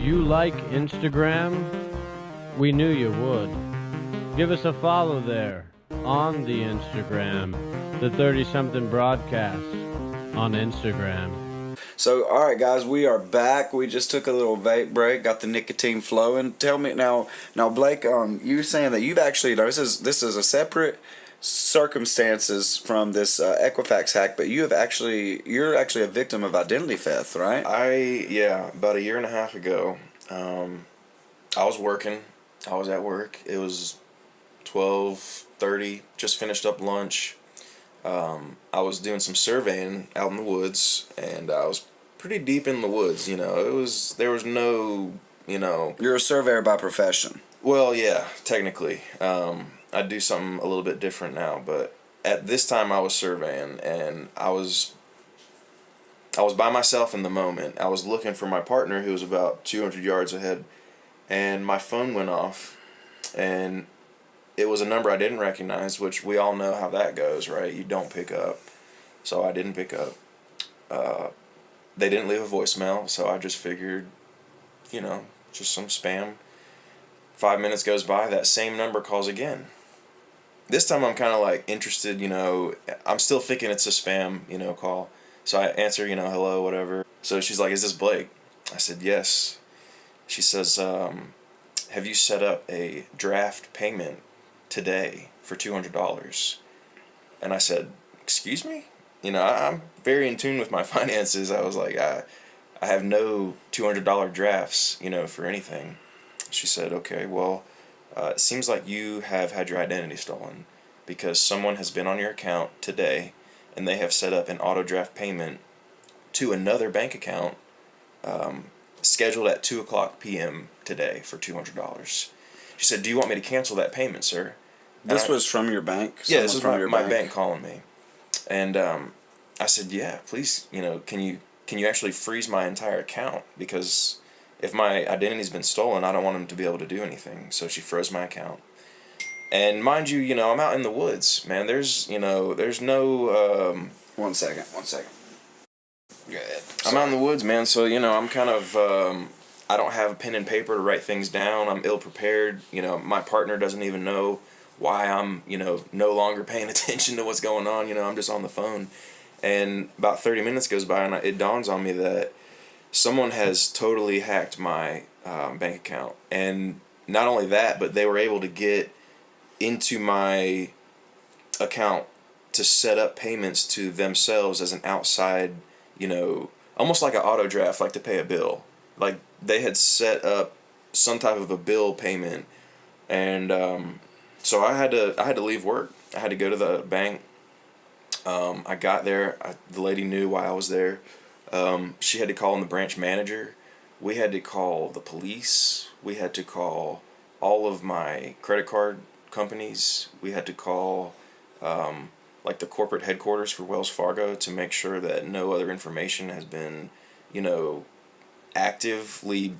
you like Instagram? We knew you would. Give us a follow there on the Instagram, the 30-something broadcast on Instagram. So, all right, guys, we are back. We just took a little vape break, got the nicotine flowing. Tell me now, Blake, you were saying that you've actually, this is a separate circumstances from this Equifax hack, but you're actually a victim of identity theft, right? About a year and a half ago, I was working. I was at work. It was 12:30. Just finished up lunch. I was doing some surveying out in the woods, and I was pretty deep in the woods. There was no. You're a surveyor by profession. Well, yeah, technically. I do something a little bit different now, but at this time I was surveying, and I was by myself in the moment. I was looking for my partner, who was about 200 yards ahead, and my phone went off, and it was a number I didn't recognize, which we all know how that goes, right? You don't pick up. So I didn't pick up. They didn't leave a voicemail, so I just figured, just some spam. 5 minutes goes by, that same number calls again. This time I'm kind of like interested, I'm still thinking it's a spam, call. So I answer, hello, whatever. So she's like, "Is this Blake?" I said, "Yes." She says, "Have you set up a draft payment today for $200? And I said, "Excuse me?" I'm very in tune with my finances. I was like, I have no $200 drafts, for anything. She said, "Okay, well, it seems like you have had your identity stolen because someone has been on your account today and they have set up an auto draft payment to another bank account scheduled at 2:00 p.m. today for $200. She said, "Do you want me to cancel that payment, sir?" This was from your bank? Yeah, this was my bank calling me. And I said, "Yeah, please, can you actually freeze my entire account? Because if my identity's been stolen, I don't want them to be able to do anything." So she froze my account. And mind you, I'm out in the woods, man. There's no... One second. Go ahead. I'm out in the woods, man, so, I'm kind of... I don't have a pen and paper to write things down. I'm ill-prepared. My partner doesn't even know why I'm, no longer paying attention to what's going on. I'm just on the phone. And about 30 minutes goes by, and it dawns on me that someone has totally hacked my bank account. And not only that, but they were able to get into my account to set up payments to themselves as an outside, almost like an auto draft, like to pay a bill. Like they had set up some type of a bill payment. And so I had to leave work. I had to go to the bank. I got there. The lady knew why I was there. She had to call in the branch manager. We had to call the police. We had to call all of my credit card companies. We had to call like the corporate headquarters for Wells Fargo to make sure that no other information has been, actively,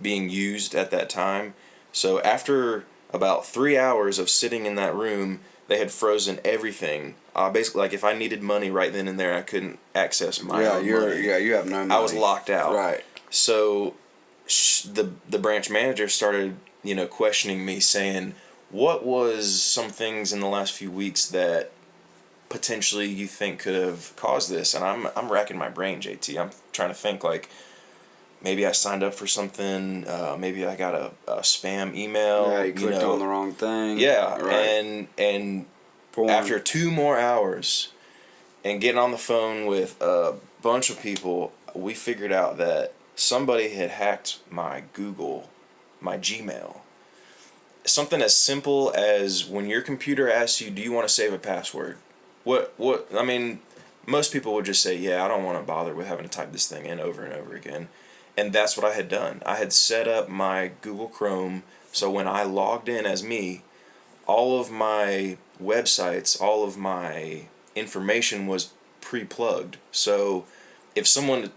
being used at that time. So after about 3 hours of sitting in that room, they had frozen everything. Basically, like if I needed money right then and there, I couldn't access my own money. You have no money. I was locked out. Right. So the branch manager started, questioning me, saying, "What was some things in the last few weeks that potentially you think could have caused this?" And I'm racking my brain, JT. I'm trying to think like, maybe I signed up for something. Maybe I got a spam email. Yeah, you clicked on the wrong thing. Yeah, right. and after 2 more hours and getting on the phone with a bunch of people, we figured out that somebody had hacked my Google, my Gmail. Something as simple as when your computer asks you, "Do you want to save a password?" I mean, most people would just say, "Yeah, I don't want to bother with having to type this thing in over and over again." And that's what I had done. I had set up my Google Chrome, so when I logged in as me, all of my websites, all of my information was pre-plugged. So if someone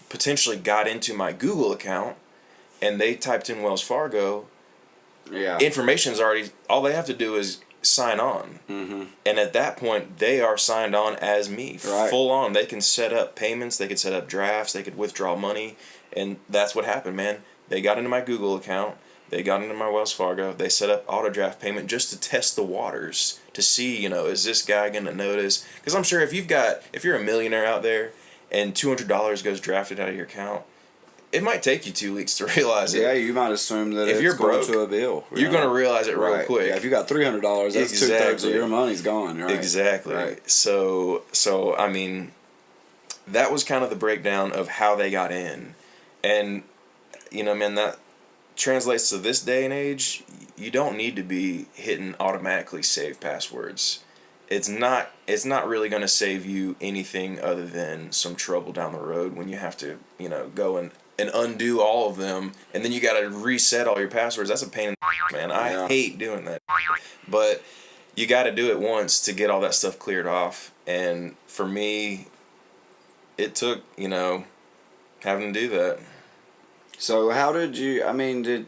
potentially got into my Google account and they typed in Wells Fargo, information's already, all they have to do is sign on. Mm-hmm. And at that point, they are signed on as me, right. Full on. They can set up payments, they could set up drafts, they could withdraw money, And that's what happened, man. They got into my Google account. They got into my Wells Fargo. They set up auto draft payment just to test the waters to see, is this guy going to notice? Because I'm sure if you're a millionaire out there and $200 goes drafted out of your account, it might take you 2 weeks to realize it. Yeah, you might assume that If it's you're going broke, to a bill. You're going to realize it real Right. quick. Yeah, if you got $300, that's Exactly. 2/3 of your money's gone. Right. Exactly. Right. So I mean, that was kind of the breakdown of how they got in, and man, that translates to this day and age. You don't need to be hitting automatically save passwords. It's not really going to save you anything other than some trouble down the road when you have to go and undo all of them, and then you got to reset all your passwords. That's a pain in the man. I hate doing that, but you got to do it once to get all that stuff cleared off. And for me, it took having to do that. So how did you? I mean, did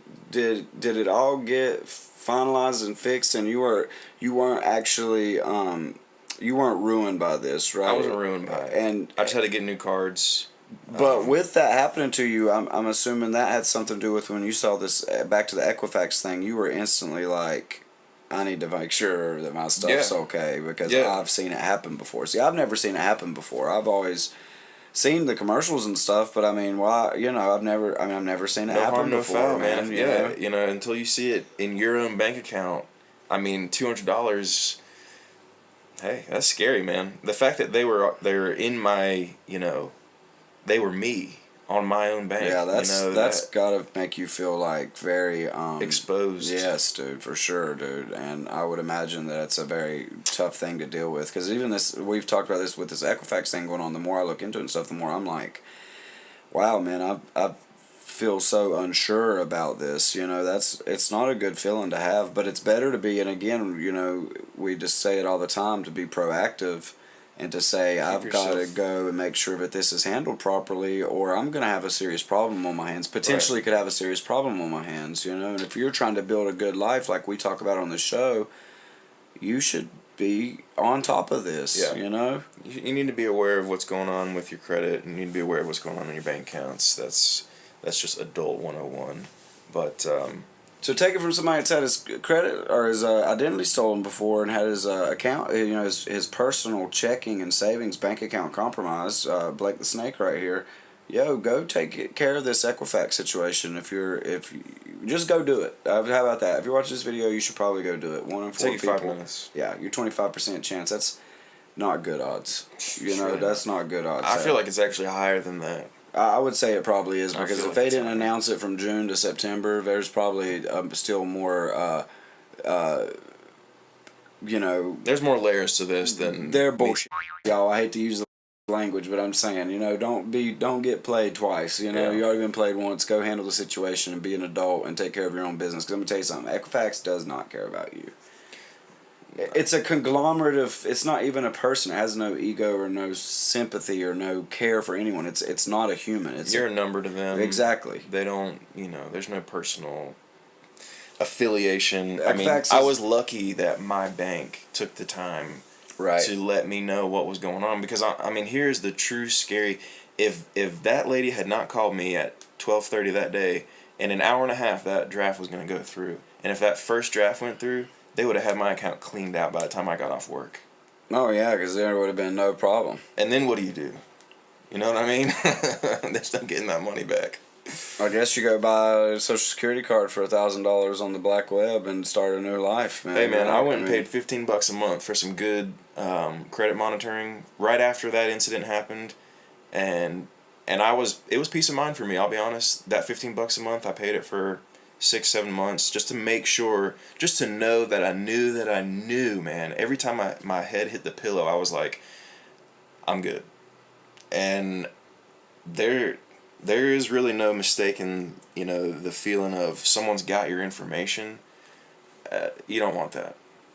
it all get finalized and fixed, and you weren't actually you weren't ruined by this, right? I wasn't ruined by it, and I just had to get new cards. But with that happening to you, I'm assuming that had something to do with when you saw this back to the Equifax thing. You were instantly like, I need to make sure that my stuff's okay, because I've seen it happen before. See, I've never seen it happen before. I've always seen the commercials and stuff, but I mean, why? I've never seen it happen before, No foul, man. Yeah, Until you see it in your own bank account. I mean, $200. Hey, that's scary, man. The fact that they were in my, they were me on my own bank. Yeah, that's gotta make you feel like very exposed. Yes, dude, for sure, dude. And I would imagine that it's a very tough thing to deal with, because even this, we've talked about this with this Equifax thing going on. The more I look into it and stuff, the more I'm like, wow, man, I feel so unsure about this. It's not a good feeling to have, but it's better to be. And again, we just say it all the time, to be proactive. And to say, I've got to go and make sure that this is handled properly, or I'm going to have a serious problem on my hands. Potentially could have a serious problem on my hands, And if you're trying to build a good life, like we talk about on the show, you should be on top of this, You need to be aware of what's going on with your credit, and you need to be aware of what's going on in your bank accounts. That's just adult 101. But so take it from somebody that's had his credit or his identity stolen before, and had his account, his personal checking and savings bank account compromised. Blake the Snake right here. Yo, go take care of this Equifax situation. If you just go do it. How about that? If you're watching this video, you should probably go do it. 1 in 4 take people. 5 minutes. Yeah, you're 25% chance. That's not good odds. That's not good odds. I feel like it's actually higher than that. I would say it probably is, because if like they didn't announce it from June to September, there's probably still more, There's more layers to this than they're bullshit, y'all. I hate to use the language, but I'm saying, don't get played twice. You already been played once. Go handle the situation and be an adult and take care of your own business. 'Cause let me tell you something. Equifax does not care about you. It's a conglomerate of. It's not even a person. It has no ego or no sympathy or no care for anyone. It's not a human. You're a number to them. Exactly. They don't. There's no personal affiliation. Equifax I was lucky that my bank took the time to let me know what was going on, because here's the true scary. If that lady had not called me at 12:30 that day, in an hour and a half that draft was going to go through, and if that first draft went through, they would have had my account cleaned out by the time I got off work. Oh, yeah, because there would have been no problem. And then what do? You know what I mean? They're still getting that money back. I guess you go buy a Social Security card for $1,000 on the black web and start a new life, man. Hey, man, I went and paid $15 a month for some good credit monitoring right after that incident happened, and it was peace of mind for me. I'll be honest. That $15 a month, I paid it for 6-7 months just to make sure, just to know that I knew, man. Every time my head hit the pillow, I was like, I'm good. And there is really no mistaking, the feeling of someone's got your information. You don't want that.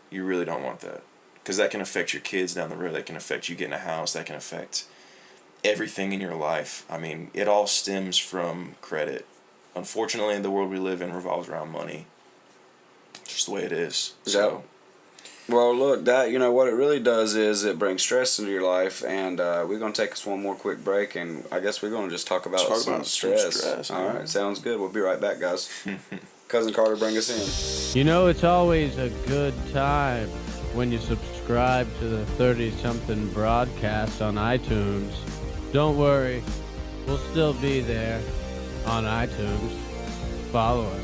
You really don't want that, because that can affect your kids down the road. That can affect you getting a house. That can affect everything in your life. It all stems from credit. Unfortunately, the world we live in revolves around money. It's just the way it is. Well, look, that you know what it really does is it brings stress into your life, and we're gonna take us one more quick break, and I guess we're gonna just talk about Talk some about some stress. stress, All man. right, sounds good. We'll be right back, guys. Cousin Carter, bring us in. You know, it's always a good time when you subscribe to the 30-something broadcast on iTunes. Don't worry, we'll still be there on iTunes. Follow us.